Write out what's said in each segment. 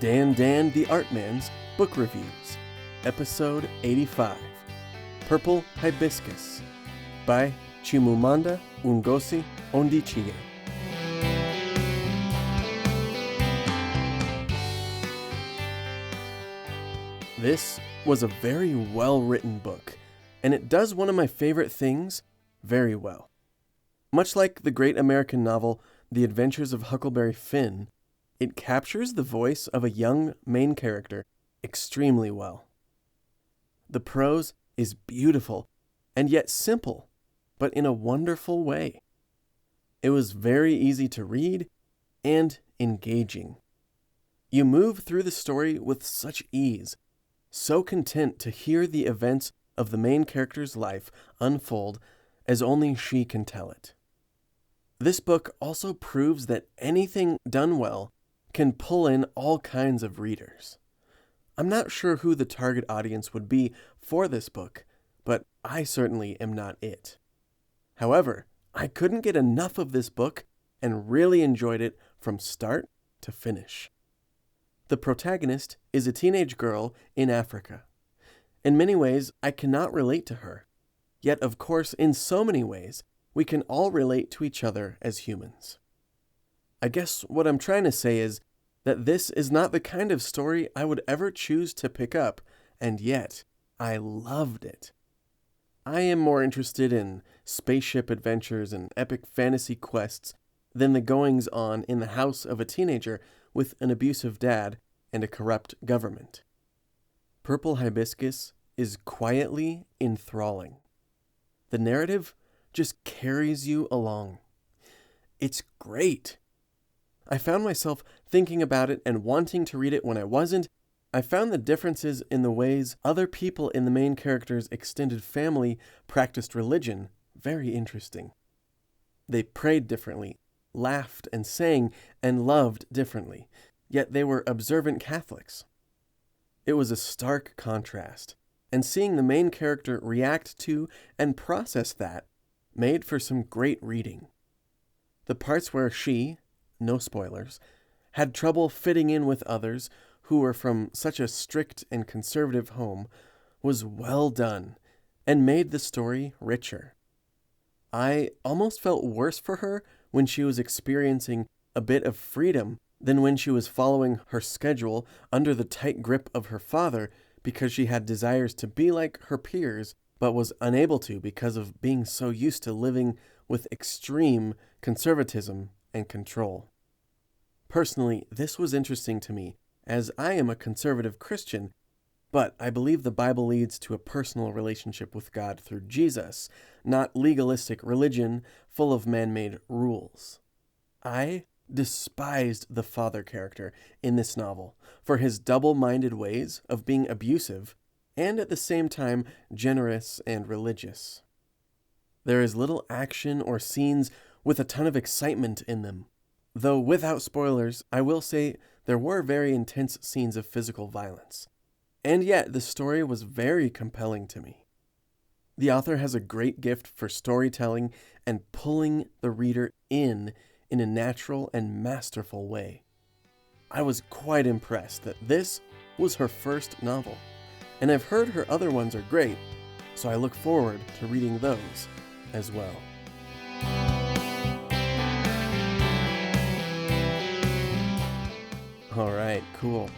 Dan the Artman's Book Reviews, Episode 85, Purple Hibiscus, by Chimamanda Ngozi Adichie. This was a very well-written book, and it does one of my favorite things very well. Much like the great American novel The Adventures of Huckleberry Finn, it captures the voice of a young main character extremely well. The prose is beautiful and yet simple, but in a wonderful way. It was very easy to read and engaging. You move through the story with such ease, so content to hear the events of the main character's life unfold as only she can tell it. This book also proves that anything done well can pull in all kinds of readers. I'm not sure who the target audience would be for this book, but I certainly am not it. However, I couldn't get enough of this book and really enjoyed it from start to finish. The protagonist is a teenage girl in Africa. In many ways, I cannot relate to her. Yet, of course, in so many ways, we can all relate to each other as humans. I guess what I'm trying to say is that this is not the kind of story I would ever choose to pick up, and yet I loved it. I am more interested in spaceship adventures and epic fantasy quests than the goings-on in the house of a teenager with an abusive dad and a corrupt government. Purple Hibiscus is quietly enthralling. The narrative just carries you along. It's great. I found myself thinking about it and wanting to read it when I wasn't. I found the differences in the ways other people in the main character's extended family practiced religion very interesting. They prayed differently, laughed and sang, and loved differently, yet they were observant Catholics. It was a stark contrast, and seeing the main character react to and process that made for some great reading. The parts where she, no spoilers, had trouble fitting in with others who were from such a strict and conservative home was well done and made the story richer. I almost felt worse for her when she was experiencing a bit of freedom than when she was following her schedule under the tight grip of her father because she had desires to be like her peers but was unable to because of being so used to living with extreme conservatism and control. Personally, this was interesting to me, as I am a conservative Christian, but I believe the Bible leads to a personal relationship with God through Jesus, not legalistic religion full of man-made rules. I despised the father character in this novel for his double-minded ways of being abusive and at the same time generous and religious. There is little action or scenes with a ton of excitement in them. Though without spoilers, I will say there were very intense scenes of physical violence. And yet, the story was very compelling to me. The author has a great gift for storytelling and pulling the reader in a natural and masterful way. I was quite impressed that this was her first novel, and I've heard her other ones are great, so I look forward to reading those as well. Alright, cool.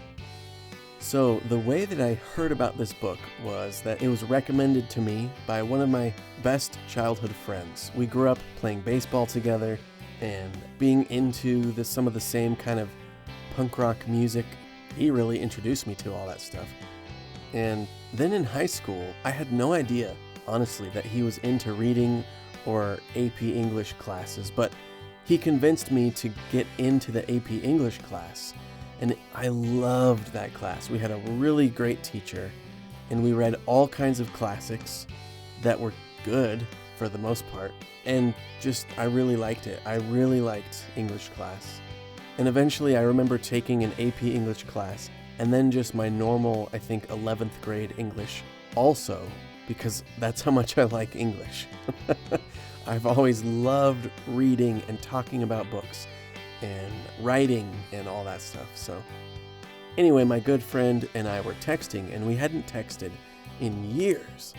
So, the way that I heard about this book was that it was recommended to me by one of my best childhood friends. We grew up playing baseball together and being into some of the same kind of punk rock music. He really introduced me to all that stuff. And then in high school, I had no idea, honestly, that he was into reading or AP English classes, but he convinced me to get into the AP English class. And I loved that class. We had a really great teacher, and we read all kinds of classics that were good for the most part. And I really liked it. I really liked English class. And eventually I remember taking an AP English class, and then just my normal, 11th grade English also, because that's how much I like English. I've always loved reading and talking about books and writing and all that stuff. So Anyway, my good friend and I were texting, and we hadn't texted in years.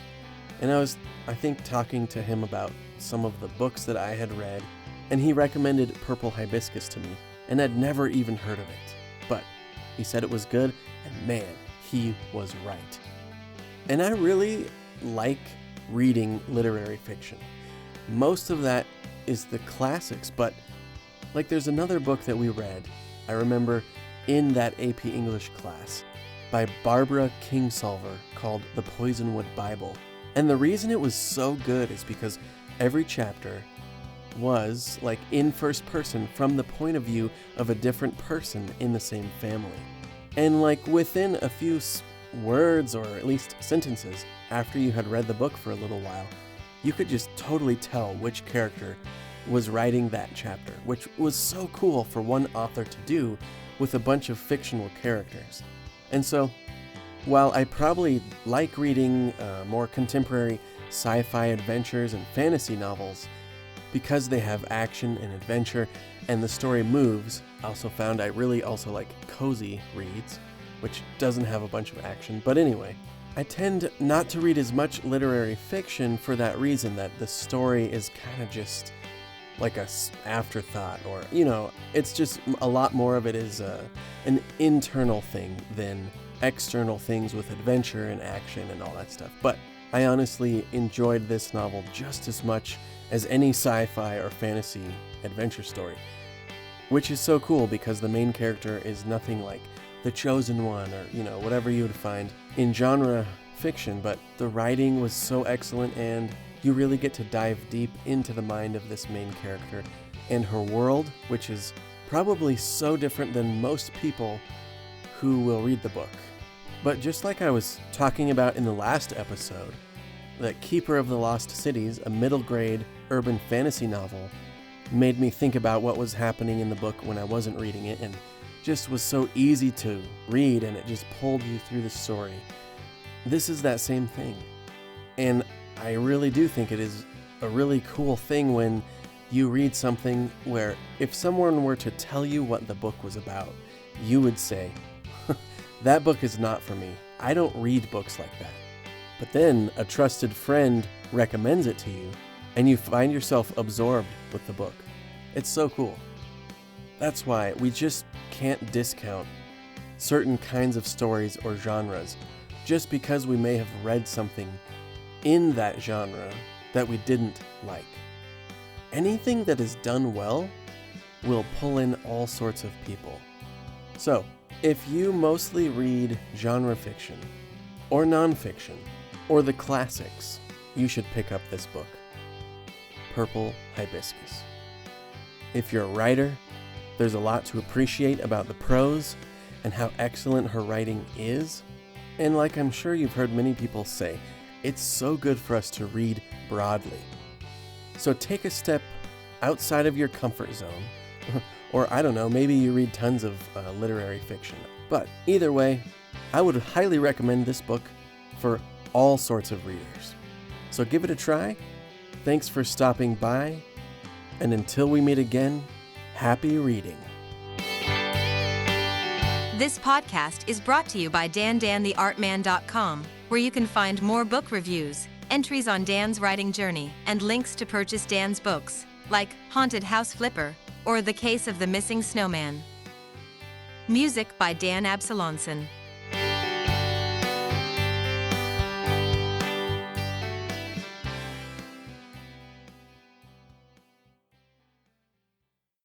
And I was, I think, talking to him about some of the books that I had read, and he recommended Purple Hibiscus to me, and I'd never even heard of it. But he said it was good, and man, he was right. And I really like reading literary fiction. Most of that is the classics, but like there's another book that we read, I remember in that AP English class, by Barbara Kingsolver called The Poisonwood Bible. And the reason it was so good is because every chapter was like in first person from the point of view of a different person in the same family. And like within a few words or at least sentences after you had read the book for a little while, you could just totally tell which character was writing that chapter, which was so cool for one author to do with a bunch of fictional characters. And so, while I probably like reading more contemporary sci-fi adventures and fantasy novels because they have action and adventure and the story moves, I also found I really also like cozy reads, which doesn't have a bunch of action. But anyway, I tend not to read as much literary fiction for that reason, that the story is kind of just like a afterthought, or, you know, it's just a lot more of it is an internal thing than external things with adventure and action and all that stuff. But I honestly enjoyed this novel just as much as any sci-fi or fantasy adventure story, which is so cool because the main character is nothing like the chosen one or, you know, whatever you would find in genre fiction, but the writing was so excellent and you really get to dive deep into the mind of this main character and her world, which is probably so different than most people who will read the book. But just like I was talking about in the last episode, the Keeper of the Lost Cities, a middle grade urban fantasy novel, made me think about what was happening in the book when I wasn't reading it, and just was so easy to read, and it just pulled you through the story. This is that same thing. And I really do think it is a really cool thing when you read something where if someone were to tell you what the book was about, you would say, that book is not for me. I don't read books like that. But then a trusted friend recommends it to you, and you find yourself absorbed with the book. It's so cool. That's why we just can't discount certain kinds of stories or genres just because we may have read something in that genre that we didn't like. Anything that is done well will pull in all sorts of people. So, if you mostly read genre fiction, or nonfiction, or the classics, you should pick up this book, Purple Hibiscus. If you're a writer, there's a lot to appreciate about the prose and how excellent her writing is. And like I'm sure you've heard many people say, it's so good for us to read broadly. So take a step outside of your comfort zone, or I don't know, maybe you read tons of literary fiction. But either way, I would highly recommend this book for all sorts of readers. So give it a try. Thanks for stopping by, and until we meet again, happy reading. This podcast is brought to you by DanDanTheArtman.com, where you can find more book reviews, entries on Dan's writing journey, and links to purchase Dan's books, like Haunted House Flipper or The Case of the Missing Snowman. Music by Dan Absalonson.